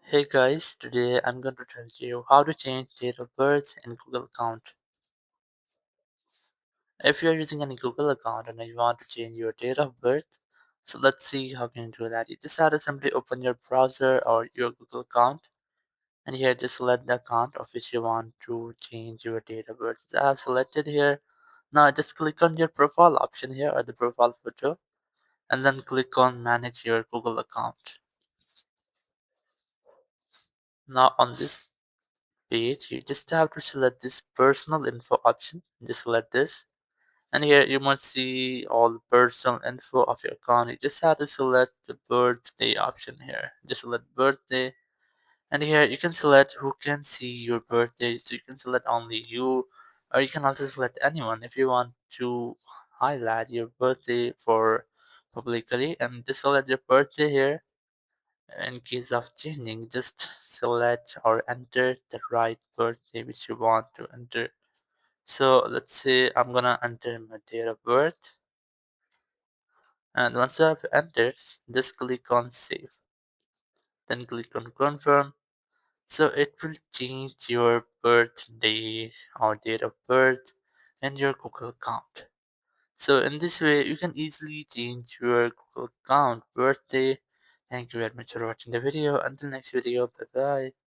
Hey guys, today I'm going to tell you how to change date of birth in Google account. If you're using any Google account and you want to change your date of birth, so let's see how can you do that. You just have to simply open your browser or your Google account and here just select the account of which you want to change your date of birth. I have selected here. Now just click on your profile option here or the profile photo and then click on manage your Google account. Now on this page, you just have to select this personal info option. Just select this, and here you must see all the personal info of your account. You just have to select the birthday option here. Just select birthday, and here you can select who can see your birthday. So you can select only you, or you can also select anyone if you want to highlight your birthday for publicly. And just select your birthday here. In case of changing, just select or enter the right birthday which you want to enter. So let's say I'm gonna enter my date of birth, and once I've entered, just click on save. Then click on confirm. So it will change your birthday or date of birth in your Google account. So in this way, you can easily change your Google account birthday. Thank you very much for watching the video. Until next video, bye bye.